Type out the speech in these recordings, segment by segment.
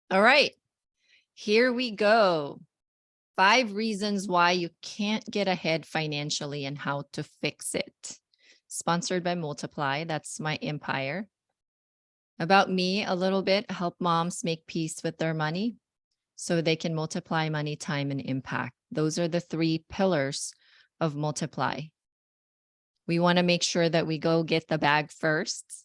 All right, here we go. 5 reasons why you can't get ahead financially and how to fix it. Sponsored by Multiply. That's my empire. About me, a little bit, help moms make peace with their money so they can multiply money, time, and impact. Those are the 3 pillars of Multiply. We want to make sure that we go get the bag first.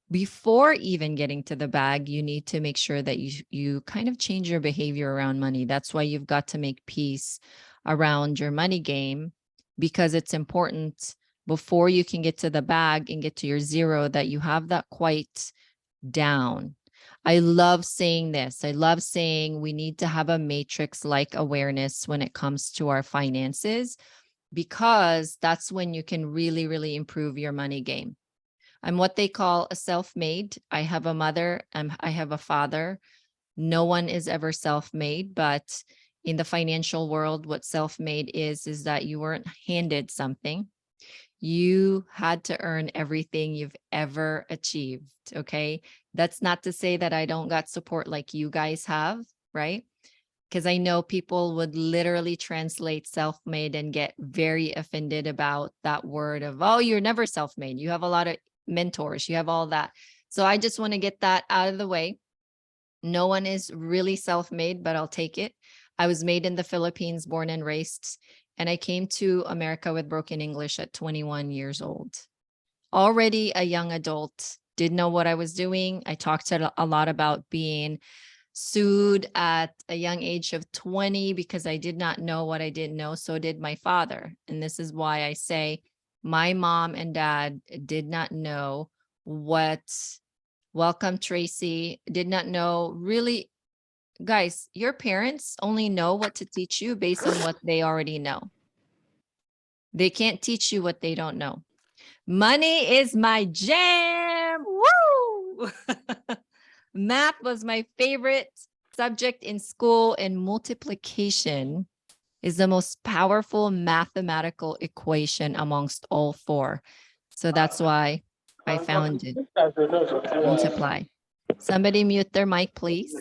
Before even getting to the bag, you need to make sure that you kind of change your behavior around money. That's why you've got to make peace around your money game, because it's important before you can get to the bag and get to your zero that you have that quite down. I love saying this. I love saying we need to have a matrix-like awareness when it comes to our finances, because that's when you can really, really improve your money game. I'm what they call a self-made. I have a mother, I have a father. No one is ever self-made, but in the financial world, what self-made is that you weren't handed something. You had to earn everything you've ever achieved. Okay. That's not to say that I don't got support like you guys have, right? Because I know people would literally translate self-made and get very offended about that word of, oh, you're never self-made. You have a lot of mentors, you have all that. So I just want to get that out of the way. No one is really self-made, but I'll take it. I was made in the Philippines, born and raised, and I came to America with broken English at 21 years old. Already a young adult, didn't know what I was doing. I talked a lot about being sued at a young age of 20 because I did not know what I didn't know. So did my father. And this is why I say my mom and dad did not know what, welcome Tracy, did not know really. Guys, your parents only know what to teach you based on what they already know. They can't teach you what they don't know. Money is my jam. Woo! Math was my favorite subject in school, and multiplication is the most powerful mathematical equation amongst all 4. So that's why I founded Multiply. Somebody mute their mic, please.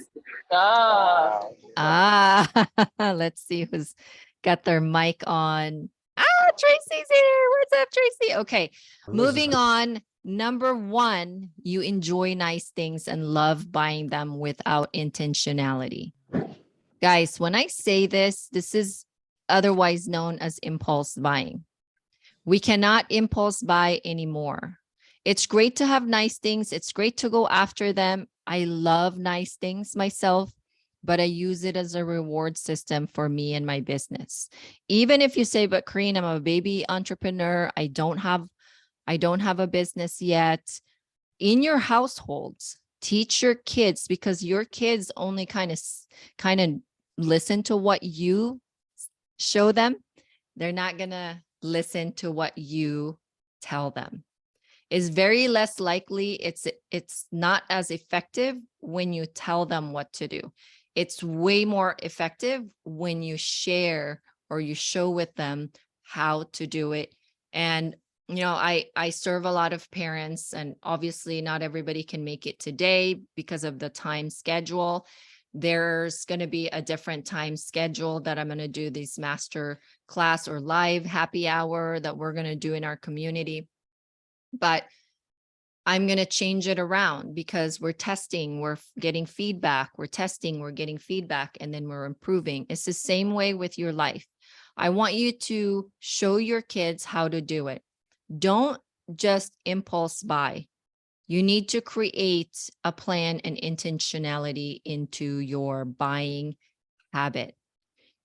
Let's see who's got their mic on. Tracy's here. What's up, Tracy? Okay, moving on. Number 1, you enjoy nice things and love buying them without intentionality. Guys, when I say this, this is otherwise known as impulse buying. We cannot impulse buy anymore. It's great to have nice things. It's great to go after them. I love nice things myself, but I use it as a reward system for me and my business. Even if you say, but Karine, I'm a baby entrepreneur. I don't have a business yet. In your households, teach your kids, because your kids only kind of listen to what you show them. They're not going to listen to what you tell them. Is very less likely. It's not as effective when you tell them what to do. It's way more effective when you share or you show with them how to do it. And you know, I serve a lot of parents, and obviously not everybody can make it today because of the time schedule. There's going to be a different time schedule that I'm going to do this master class or live happy hour that we're going to do in our community. But I'm going to change it around because we're testing, we're getting feedback, we're testing, we're getting feedback, and then we're improving. It's the same way with your life. I want you to show your kids how to do it. Don't just impulse buy. You need to create a plan and intentionality into your buying habit.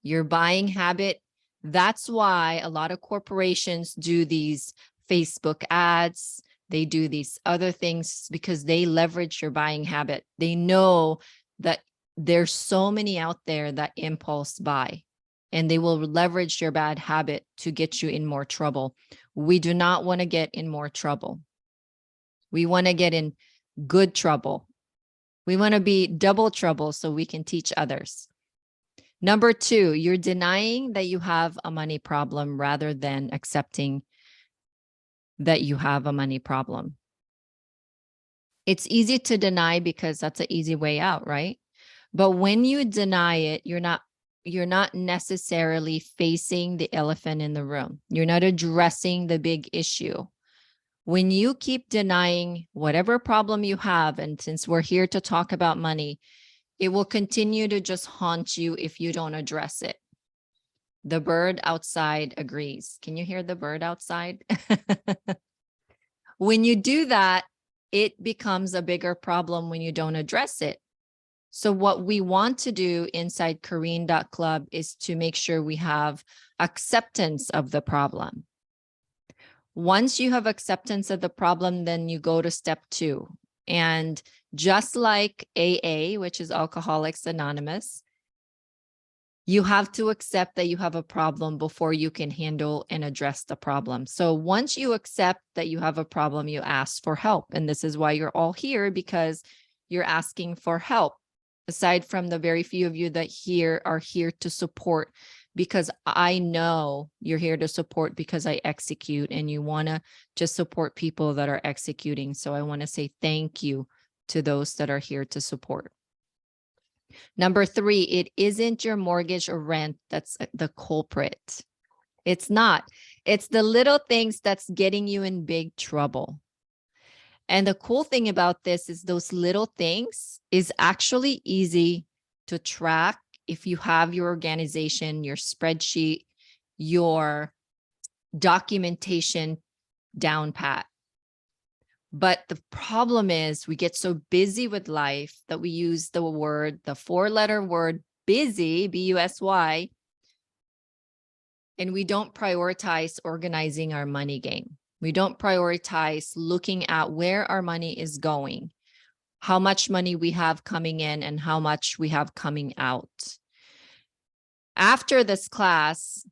Your buying habit, that's why a lot of corporations do these Facebook ads. They do these other things because they leverage your buying habit. They know that there's so many out there that impulse buy, and they will leverage your bad habit to get you in more trouble. We do not want to get in more trouble. We want to get in good trouble. We want to be double trouble so we can teach others. Number 2, you're denying that you have a money problem rather than accepting that you have a money problem. It's easy to deny because that's an easy way out, right? But when you deny it, you're not necessarily facing the elephant in the room. You're not addressing the big issue. When you keep denying whatever problem you have, and since we're here to talk about money, it will continue to just haunt you if you don't address it. The bird outside agrees. Can you hear the bird outside? When you do that, it becomes a bigger problem when you don't address it. So what we want to do inside Kareen.club is to make sure we have acceptance of the problem. Once you have acceptance of the problem, then you go to step 2. And just like AA, which is Alcoholics Anonymous, you have to accept that you have a problem before you can handle and address the problem. So once you accept that you have a problem, you ask for help. And this is why you're all here, because you're asking for help. Aside from the very few of you that are here to support, because I know you're here to support because I execute, and you want to just support people that are executing. So I want to say thank you to those that are here to support. Number 3, it isn't your mortgage or rent that's the culprit. It's not. It's the little things that's getting you in big trouble. And the cool thing about this is those little things is actually easy to track if you have your organization, your spreadsheet, your documentation down pat. But the problem is we get so busy with life that we use the 4-letter word busy, B-U-S-Y, and we don't prioritize organizing our money game. We don't prioritize looking at where our money is going, how much money we have coming in and how much we have coming out. After this class,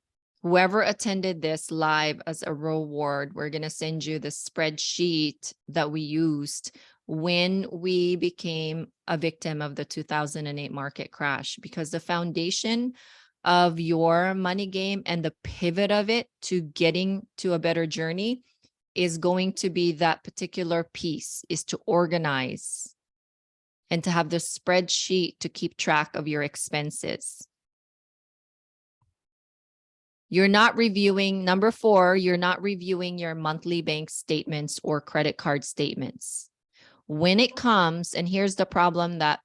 whoever attended this live as a reward, we're going to send you the spreadsheet that we used when we became a victim of the 2008 market crash, because the foundation of your money game and the pivot of it to getting to a better journey is going to be that particular piece, is to organize and to have the spreadsheet to keep track of your expenses. You're not reviewing, number 4, you're not reviewing your monthly bank statements or credit card statements. When it comes, and here's the problem that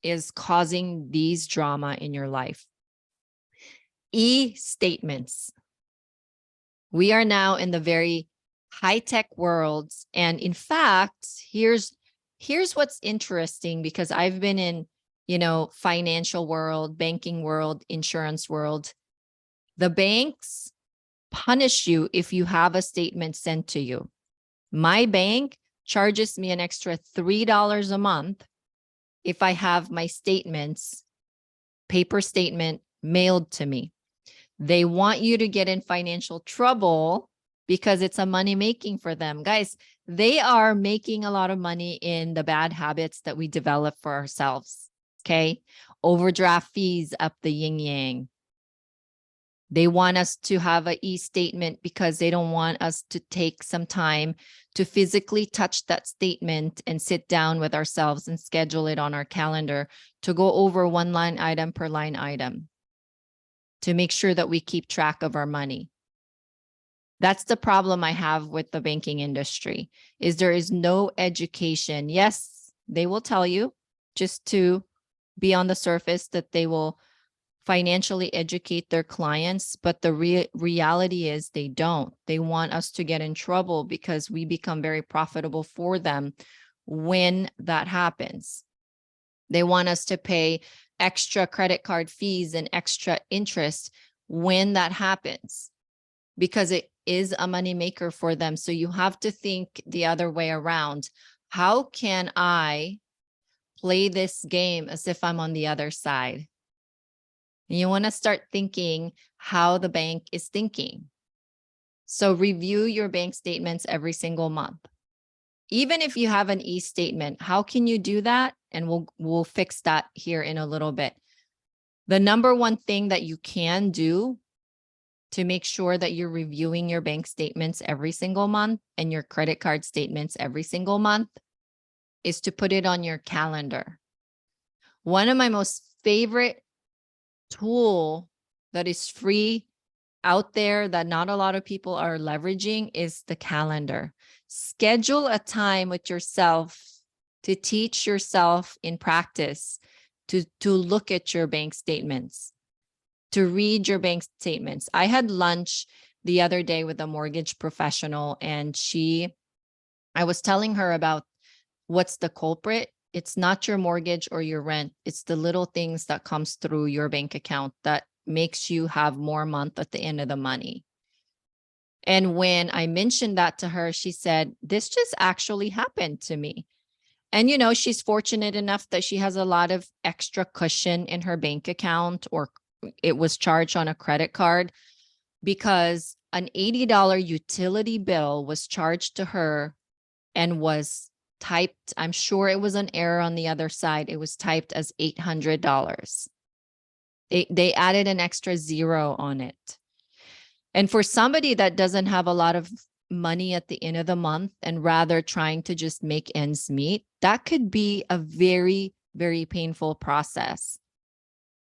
is causing these drama in your life. E-statements. We are now in the very high-tech worlds. And in fact, here's what's interesting, because I've been in, financial world, banking world, insurance world. The banks punish you if you have a statement sent to you. My bank charges me an extra $3 a month if I have my statements, paper statement, mailed to me. They want you to get in financial trouble because it's a money making for them. Guys, they are making a lot of money in the bad habits that we develop for ourselves. Okay. Overdraft fees up the yin yang. They want us to have an e-statement because they don't want us to take some time to physically touch that statement and sit down with ourselves and schedule it on our calendar to go over one line item per line item to make sure that we keep track of our money. That's the problem I have with the banking industry, is there is no education. Yes, they will tell you just to be on the surface that they will financially educate their clients, but the reality is they don't. They want us to get in trouble because we become very profitable for them when that happens. They want us to pay extra credit card fees and extra interest when that happens, because it is a money maker for them. So you have to think the other way around. How can I play this game as if I'm on the other side? And you want to start thinking how the bank is thinking. So review your bank statements every single month. Even if you have an e-statement, how can you do that? And we'll fix that here in a little bit. The number one thing that you can do to make sure that you're reviewing your bank statements every single month and your credit card statements every single month is to put it on your calendar. One of my most favorite tool that is free out there that not a lot of people are leveraging is the calendar. Schedule a time with yourself to teach yourself in practice to look at your bank statements, to read your bank statements. I had lunch the other day with a mortgage professional, and I was telling her about what's the culprit. It's not your mortgage or your rent. It's the little things that comes through your bank account that makes you have more month at the end of the money. And when I mentioned that to her, she said, this just actually happened to me. And, she's fortunate enough that she has a lot of extra cushion in her bank account, or it was charged on a credit card, because an $80 utility bill was charged to her and was typed. I'm sure it was an error on the other side. It was typed as $800. They added an extra zero on it. And for somebody that doesn't have a lot of money at the end of the month and rather trying to just make ends meet, that could be a very, very painful process.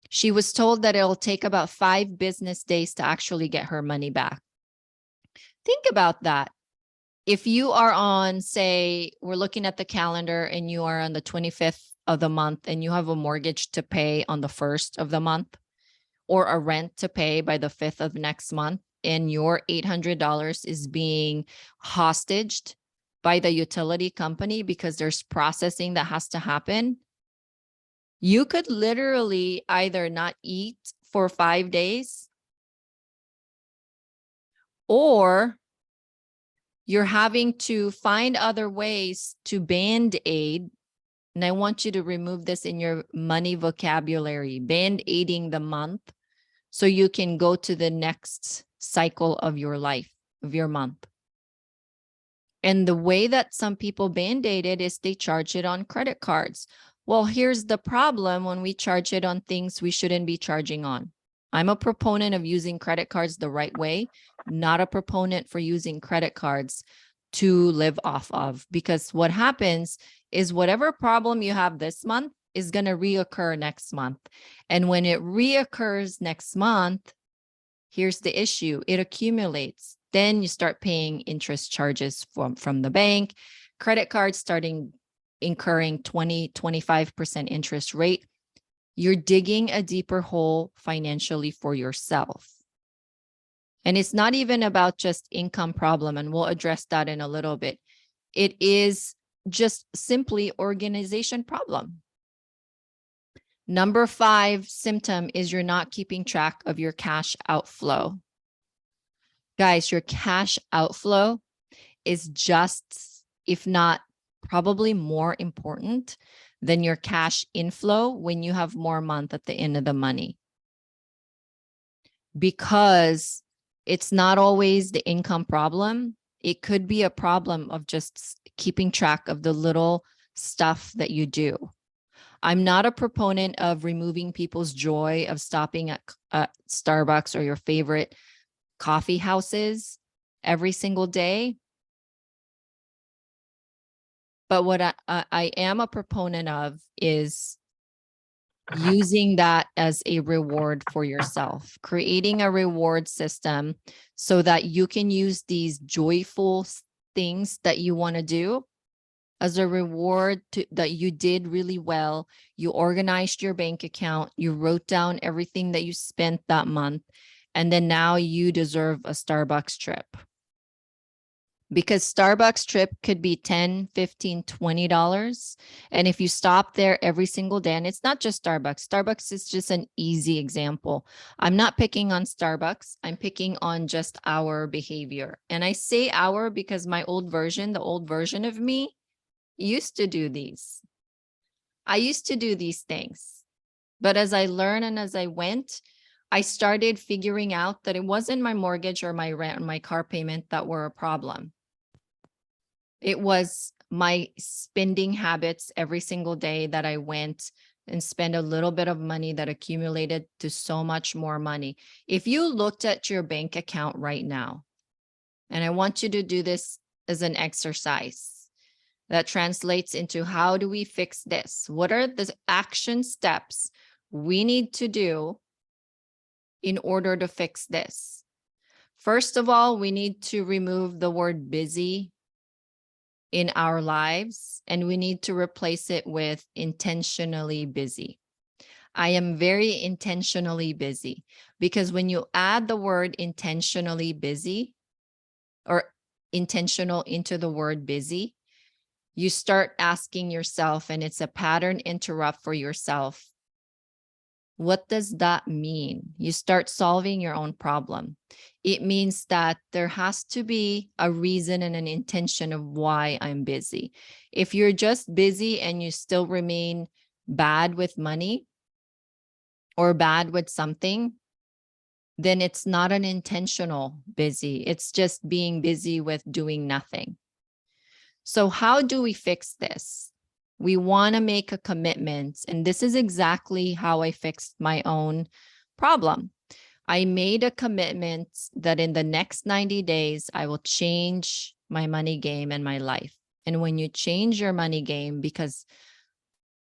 She was told that it'll take about 5 business days to actually get her money back. Think about that. If you are on, say, we're looking at the calendar and you are on the 25th of the month and you have a mortgage to pay on the 1st of the month, or a rent to pay by the 5th of next month, and your $800 is being hostaged by the utility company because there's processing that has to happen, you could literally either not eat for 5 days, or you're having to find other ways to band-aid. And I want you to remove this in your money vocabulary, band-aiding the month, so you can go to the next cycle of your life, of your month. And the way that some people band-aid it is they charge it on credit cards. Well, here's the problem when we charge it on things we shouldn't be charging on. I'm a proponent of using credit cards the right way, not a proponent for using credit cards to live off of, because what happens is whatever problem you have this month is going to reoccur next month. And when it reoccurs next month, here's the issue. It accumulates. Then you start paying interest charges from the bank, credit cards starting incurring 20, 25% interest rate. You're digging a deeper hole financially for yourself. And it's not even about just income problem, and we'll address that in a little bit. It is just simply organization problem. Number 5 symptom is you're not keeping track of your cash outflow. Guys, your cash outflow is just, if not probably more important than your cash inflow when you have more month at the end of the money. Because it's not always the income problem. It could be a problem of just keeping track of the little stuff that you do. I'm not a proponent of removing people's joy of stopping at Starbucks or your favorite coffee houses every single day. But what I am a proponent of is using that as a reward for yourself, creating a reward system so that you can use these joyful things that you want to do as a reward that you did really well. You organized your bank account, you wrote down everything that you spent that month, and then now you deserve a Starbucks trip. Because Starbucks trip could be $10, $15, $20. And if you stop there every single day, and it's not just Starbucks, Starbucks is just an easy example. I'm not picking on Starbucks. I'm picking on just our behavior. And I say our because my the old version of me used to do these. I used to do these things. But as I learned and as I went, I started figuring out that it wasn't my mortgage or my rent or my car payment that were a problem. It was my spending habits every single day that I went and spent a little bit of money that accumulated to so much more money. If you looked at your bank account right now, and I want you to do this as an exercise, That translates into, how do we fix this? What are the action steps we need to do in order to fix this? First of all, we need to remove the word busy in our lives, and we need to replace it with intentionally busy. I am very intentionally busy, because when you add the word intentionally busy or intentional into the word busy, you start asking yourself, and it's a pattern interrupt for yourself. What does that mean? You start solving your own problem. It means that there has to be a reason and an intention of why I'm busy. If you're just busy and you still remain bad with money or bad with something, then it's not an intentional busy. It's just being busy with doing nothing. So how do we fix this? We want to make a commitment. And this is exactly how I fixed my own problem. I made a commitment that in the next 90 days, I will change my money game and my life. And when you change your money game, because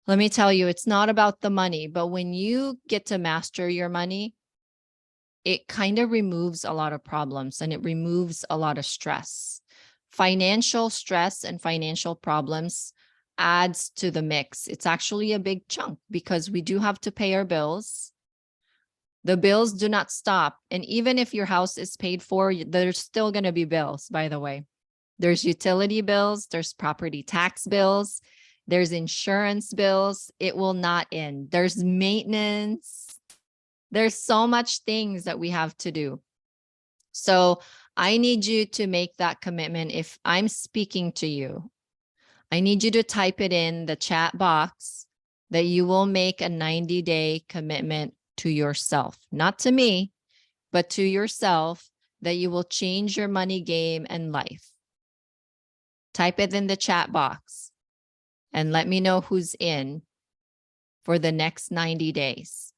let me tell you, it's not about the money, but when you get to master your money, it kind of removes a lot of problems and it removes a lot of stress. Financial stress and financial problems adds to the mix. It's actually a big chunk because we do have to pay our bills. The bills do not stop. And even if your house is paid for, there's still going to be bills, by the way. There's utility bills, there's property tax bills, there's insurance bills. It will not end. There's maintenance. There's so much things that we have to do. So I need you to make that commitment. If I'm speaking to you, I need you to type it in the chat box that you will make a 90-day commitment to yourself, not to me, but to yourself, that you will change your money game and life. Type it in the chat box and let me know who's in for the next 90 days.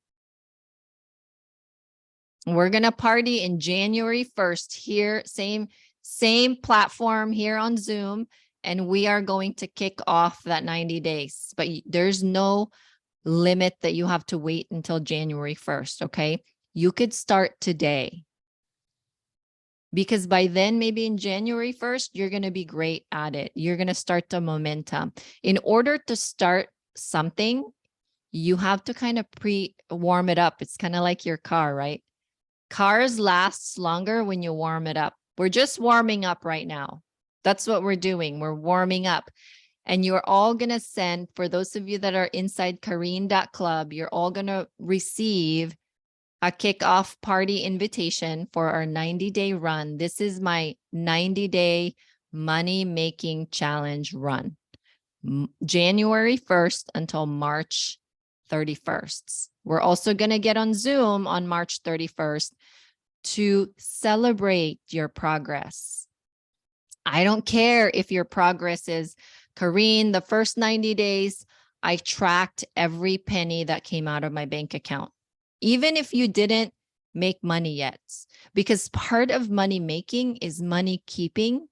We're going to party in January 1st here, same platform here on Zoom, and we are going to kick off that 90 days. But there's no limit that you have to wait until January 1st, okay? You could start today. Because by then, maybe in January 1st, you're going to be great at it. You're going to start the momentum. In order to start something, you have to kind of warm it up. It's kind of like your car, right? Cars lasts longer when you warm it up. We're just warming up right now. That's what we're doing. We're warming up. And you're all going to send, for those of you that are inside Kareen.club, you're all going to receive a kickoff party invitation for our 90-day run. This is my 90-day money making challenge run. January 1st until March 31st. We're also going to get on Zoom on March 31st to celebrate your progress. I don't care if your progress is, Kareen, the first 90 days, I tracked every penny that came out of my bank account. Even if you didn't make money yet, because part of money making is money keeping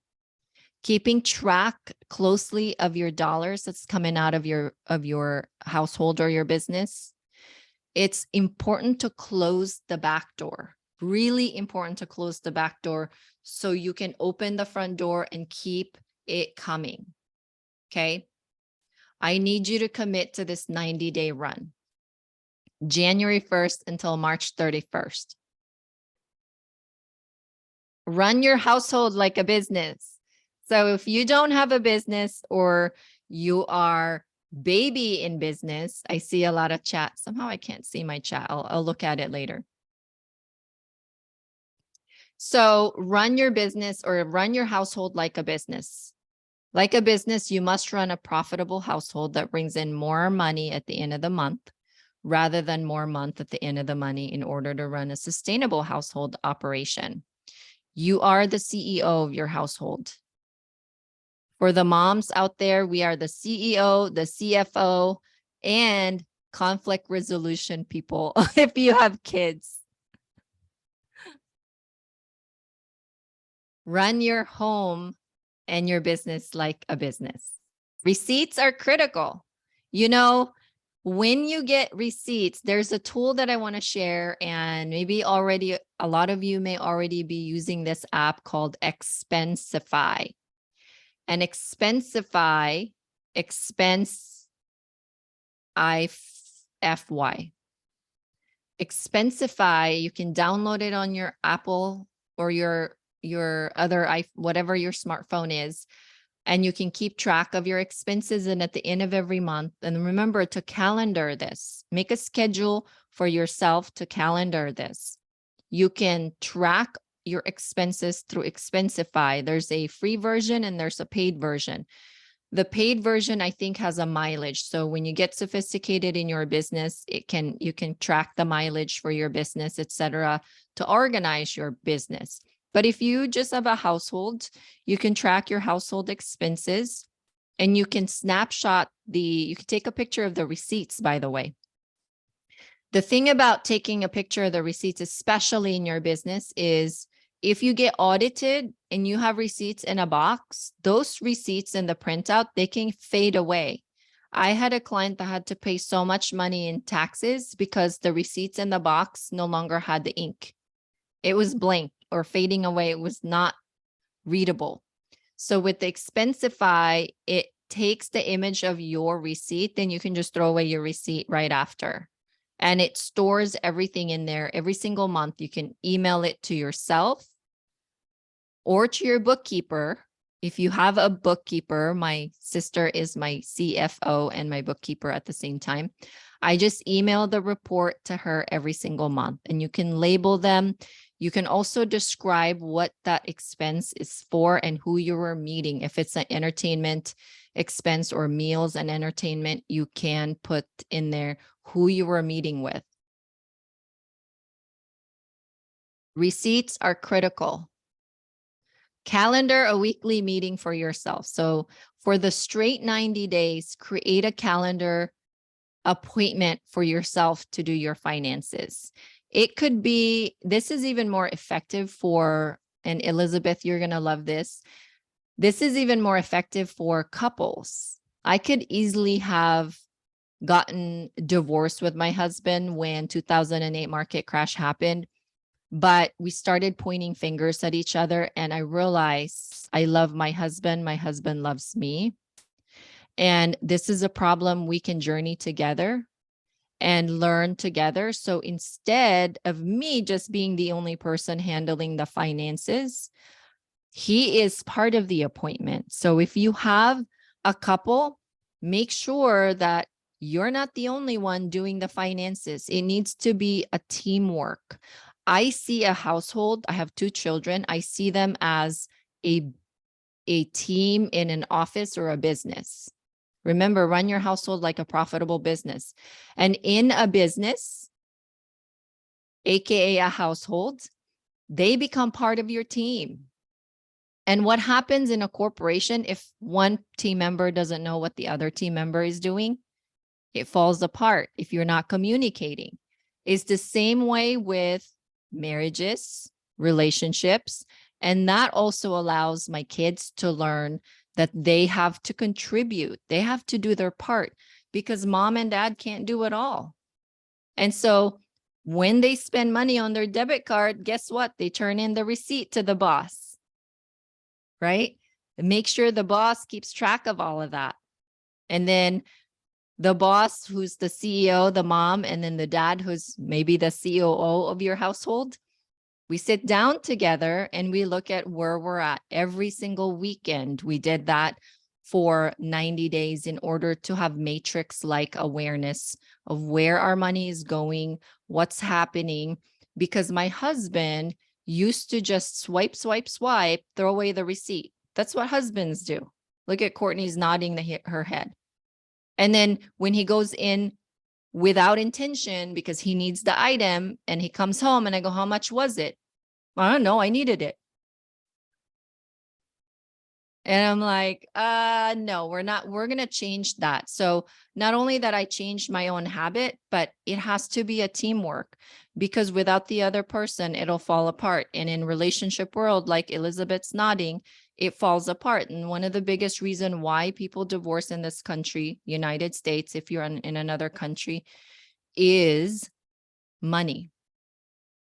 track closely of your dollars that's coming out of your household or your business. It's important to close the back door. Really important to close the back door so you can open the front door and keep it coming. Okay. I need you to commit to this 90-day run, January 1st until March 31st. Run your household like a business. So if you don't have a business or you are baby in business, I see a lot of chat. Somehow I can't see my chat. I'll look at it later. So run your business or run your household like a business. Like a business, you must run a profitable household that brings in more money at the end of the month rather than more month at the end of the money in order to run a sustainable household operation. You are the CEO of your household. For the moms out there, we are the CEO, the CFO, and conflict resolution people if you have kids. Run your home and your business like a business. Receipts are critical. You know, when you get receipts, there's a tool that I want to share, and maybe already a lot of you may already be using this app called Expensify. And Expensify, expense IFY. Expensify, you can download it on your Apple or your other whatever your smartphone is, and you can keep track of your expenses, and at the end of every month, and remember to calendar this. Make a schedule for yourself to calendar this. You can track your expenses through Expensify. There's a free version and there's a paid version. The paid version, I think, has a mileage. So when you get sophisticated in your business, you can track the mileage for your business, etc., to organize your business. But if you just have a household, you can track your household expenses, and you can you can take a picture of the receipts, by the way. The thing about taking a picture of the receipts, especially in your business, is if you get audited and you have receipts in a box, those receipts in the printout, they can fade away. I had a client that had to pay so much money in taxes because the receipts in the box no longer had the ink. It was blank or fading away. It was not readable. So with the Expensify, it takes the image of your receipt, then you can just throw away your receipt right after. And it stores everything in there every single month. You can email it to yourself or to your bookkeeper. If you have a bookkeeper, my sister is my CFO and my bookkeeper at the same time. I just email the report to her every single month, and you can label them. You can also describe what that expense is for and who you were meeting. If it's an entertainment expense or meals and entertainment, you can put in there who you were meeting with. Receipts are critical. Calendar a weekly meeting for yourself. So for the straight 90 days, create a calendar appointment for yourself to do your finances. It could be, this is even more effective for, and Elizabeth, you're going to love this. This is even more effective for couples. I could easily have gotten divorced with my husband when 2008 market crash happened, but we started pointing fingers at each other, and I realized I love my husband loves me, and this is a problem we can journey together and learn together. So instead of me just being the only person handling the finances, he is part of the appointment. So if you have a couple, make sure that you're not the only one doing the finances. It needs to be a teamwork. I see a household, I have 2 children. I see them as a team in an office or a business. Remember, run your household like a profitable business. And in a business, AKA a household, they become part of your team. And what happens in a corporation if one team member doesn't know what the other team member is doing? It falls apart if you're not communicating. It's the same way with marriages, relationships, and that also allows my kids to learn that they have to contribute. They have to do their part because mom and dad can't do it all. And so when they spend money on their debit card, guess what? They turn in the receipt to the boss, right? And make sure the boss keeps track of all of that. And then the boss, who's the CEO, the mom, and then the dad, who's maybe the COO of your household, we sit down together and we look at where we're at every single weekend. We did that for 90 days in order to have matrix-like awareness of where our money is going, what's happening, because my husband used to just swipe, throw away the receipt. That's what husbands do. Look at Courtney's nodding her head. And then when he goes in without intention because he needs the item and he comes home and I go, how much was it? I don't know. I needed it. And I'm like, no, we're going to change that. So not only that I changed my own habit, but it has to be a teamwork, because without the other person, it'll fall apart. And in relationship world, like Elizabeth's nodding, it falls apart. And one of the biggest reason why people divorce in this country, United States, if you're in another country, is money,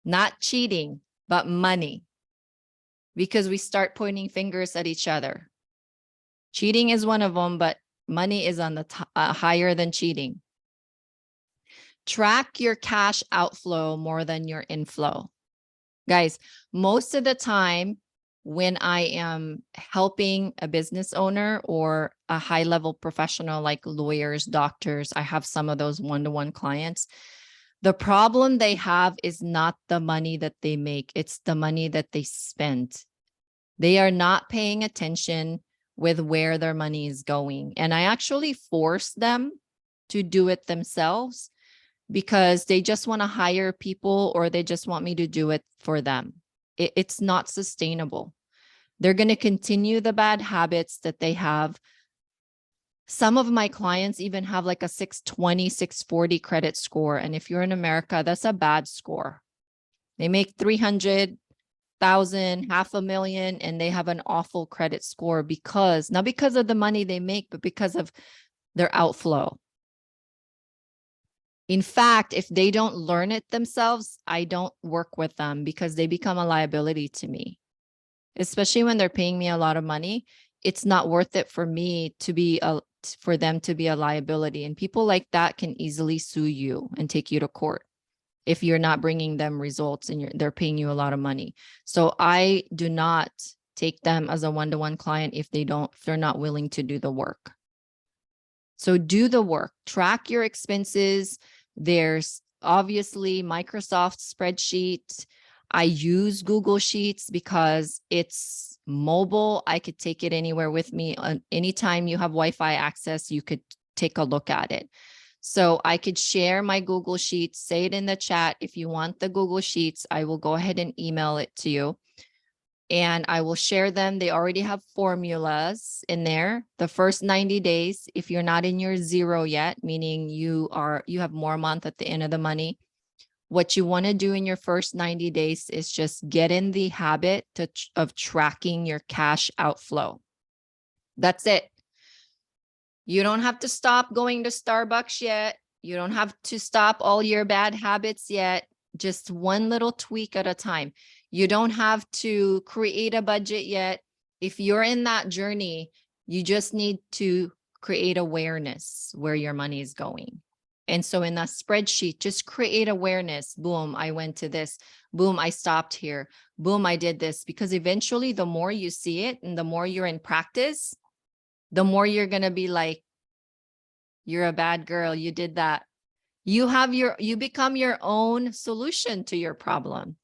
not cheating, but money, because we start pointing fingers at each other. Cheating is one of them, but money is on the higher than cheating. Track your cash outflow more than your inflow. Guys, most of the time when I am helping a business owner or a high-level professional like lawyers, doctors, I have some of those one-to-one clients. The problem they have is not the money that they make, it's the money that they spend. They are not paying attention with where their money is going. And I actually force them to do it themselves because they just want to hire people or they just want me to do it for them. It's not sustainable. They're going to continue the bad habits that they have. Some of my clients even have like a 620, 640 credit score. And if you're in America, that's a bad score. They make 300,000, $500,000, and they have an awful credit score because, not because of the money they make, but because of their outflow. In fact, if they don't learn it themselves, I don't work with them because they become a liability to me, especially when they're paying me a lot of money. It's not worth it for me to be for them to be a liability. And people like that can easily sue you and take you to court if you're not bringing them results and they're paying you a lot of money. So I do not take them as a one-to-one client if they're not willing to do the work. So do the work, track your expenses. There's obviously Microsoft spreadsheet. I use Google Sheets because it's mobile. I could take it anywhere with me. Anytime you have Wi-Fi access, you could take a look at it. So I could share my Google Sheets, say it in the chat. If you want the Google Sheets, I will go ahead and email it to you. And I will share them. They already have formulas in there. The first 90 days, if you're not in your zero yet, meaning you have more month at the end of the money, what you want to do in your first 90 days is just get in the habit of tracking your cash outflow. That's it. You don't have to stop going to Starbucks yet. You don't have to stop all your bad habits yet. Just one little tweak at a time. You don't have to create a budget yet. If you're in that journey, you just need to create awareness where your money is going. And so in that spreadsheet, just create awareness. Boom, I went to this. Boom, I stopped here. Boom, I did this. Because eventually, the more you see it and the more you're in practice, the more you're going to be like, you're a bad girl. You did that. You become your own solution to your problem.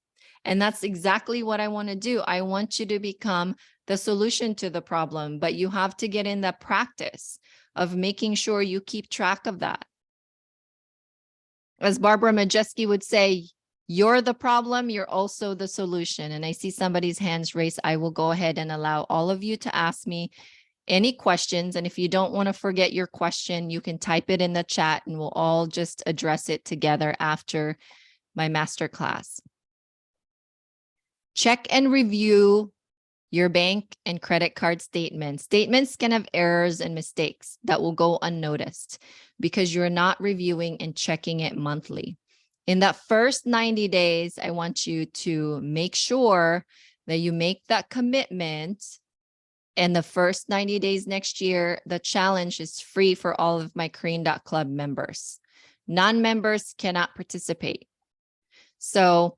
And that's exactly what I want to do. I want you to become the solution to the problem, but you have to get in the practice of making sure you keep track of that. As Barbara Majeski would say, you're the problem, you're also the solution. And I see somebody's hands raised. I will go ahead and allow all of you to ask me any questions. And if you don't want to forget your question, you can type it in the chat and we'll all just address it together after my masterclass. Check and review your bank and credit card statements. Statements can have errors and mistakes that will go unnoticed because you're not reviewing and checking it monthly. In that first 90 days, I want you to make sure that you make that commitment. And the first 90 days next year, the challenge is free for all of my Crane.club members. Non-members cannot participate. So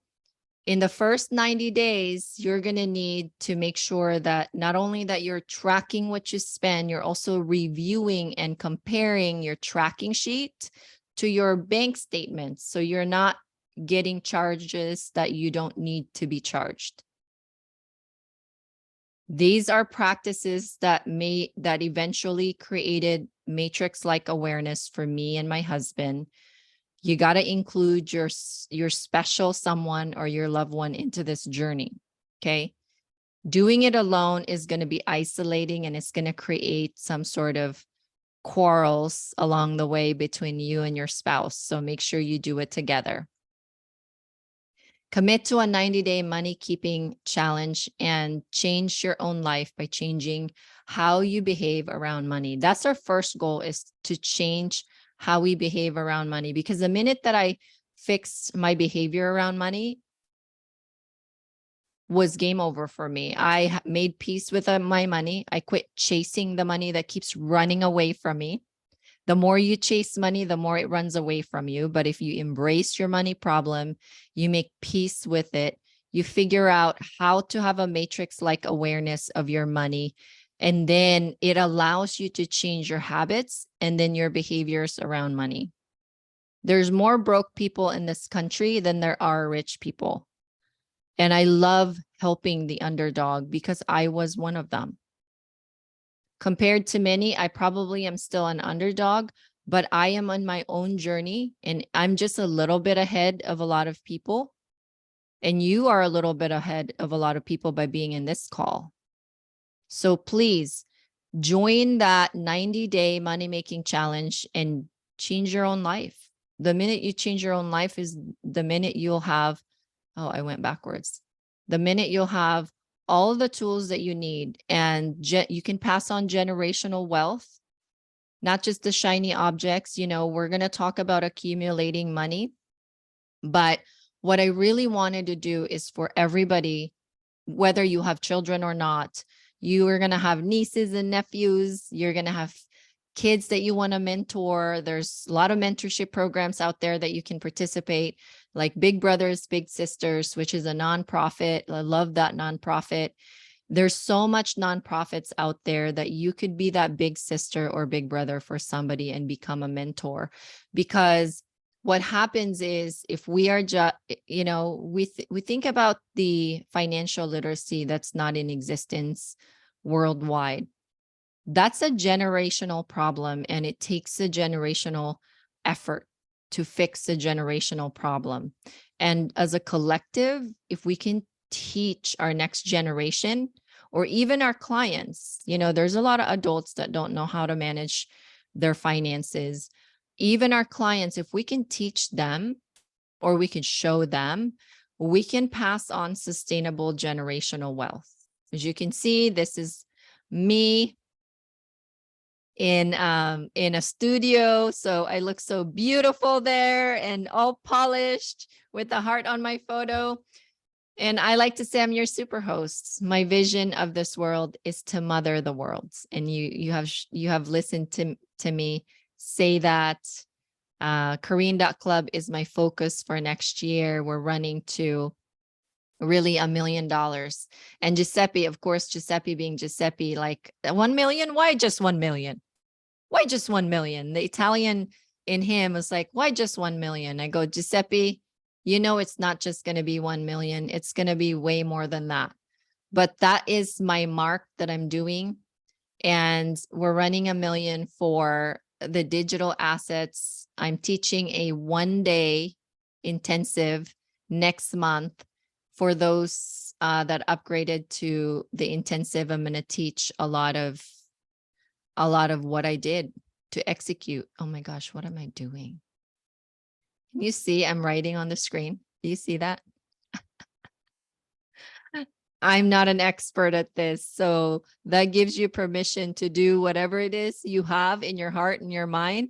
in the first 90 days, you're going to need to make sure that not only that you're tracking what you spend, you're also reviewing and comparing your tracking sheet to your bank statements. So you're not getting charges that you don't need to be charged. These are practices that eventually created matrix-like awareness for me and my husband. You got to include your special someone or your loved one into this journey. Okay. Doing it alone is going to be isolating, and it's going to create some sort of quarrels along the way between you and your spouse. So make sure you do it together. Commit to a 90-day money keeping challenge and change your own life by changing how you behave around money. That's our first goal, is to change how we behave around money. Because the minute that I fixed my behavior around money was game over for me. I made peace with my money. I quit chasing the money that keeps running away from me. The more you chase money, the more it runs away from you. But if you embrace your money problem, you make peace with it, you figure out how to have a matrix-like awareness of your money, and then it allows you to change your habits and then your behaviors around money. There's more broke people in this country than there are rich people. And I love helping the underdog because I was one of them. Compared to many, I probably am still an underdog, but I am on my own journey, and I'm just a little bit ahead of a lot of people. And you are a little bit ahead of a lot of people by being in this call. So please join that 90-day money-making challenge and change your own life. The minute you change your own life is the minute you'll have, oh, I went backwards. The minute you'll have all of the tools that you need, and you can pass on generational wealth, not just the shiny objects. You know, we're going to talk about accumulating money, but what I really wanted to do is for everybody, whether you have children or not, you are going to have nieces and nephews, you're going to have kids that you want to mentor. There's a lot of mentorship programs out there that you can participate, like Big Brothers, Big Sisters, which is a nonprofit. I love that nonprofit. There's so much nonprofits out there that you could be that big sister or big brother for somebody and become a mentor. Because what happens is, if we are just, you know, we think about the financial literacy that's not in existence worldwide. That's a generational problem, and it takes a generational effort to fix a generational problem. And as a collective, if we can teach our next generation, or even our clients, you know, there's a lot of adults that don't know how to manage their finances. Even our clients, if we can teach them, or we can show them, we can pass on sustainable generational wealth. As you can see, this is me in a studio. So I look so beautiful there and all polished with the heart on my photo. And I like to say I'm your super host. My vision of this world is to mother the world. And you have listened to me say that. Korean.club is my focus for next year. We're running to really $1 million. And Giuseppe, of course, Giuseppe being Giuseppe, like 1 million, why just 1 million? Why just 1 million? The Italian in him was like, why just 1 million? I go, Giuseppe, you know, it's not just going to be 1 million. It's going to be way more than that. But that is my mark that I'm doing. And we're running $1 million for the digital assets. I'm teaching a 1-day intensive next month. For those that upgraded to the intensive, I'm going to teach a lot of what I did to execute. Oh my gosh, what am I doing? Can you see I'm writing on the screen? Do you see that? I'm not an expert at this. So that gives you permission to do whatever it is you have in your heart and your mind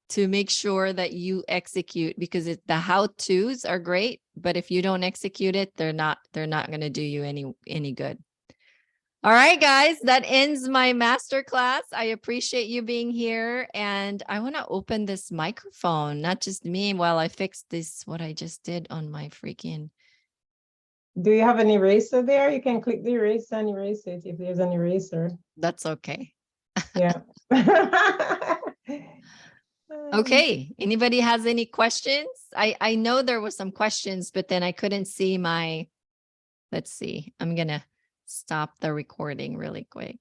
to make sure that you execute, because the how-tos are great, but if you don't execute it, they're not going to do you any good. All right, guys, that ends my masterclass. I appreciate you being here. And I want to open this microphone, not just me, while I fix this, what I just did on my freaking. Do you have an eraser there? You can click the eraser and erase it if there's an eraser. That's okay. Yeah. Okay. Anybody has any questions? I know there was some questions, but then I couldn't see my, let's see. I'm going to stop the recording really quick.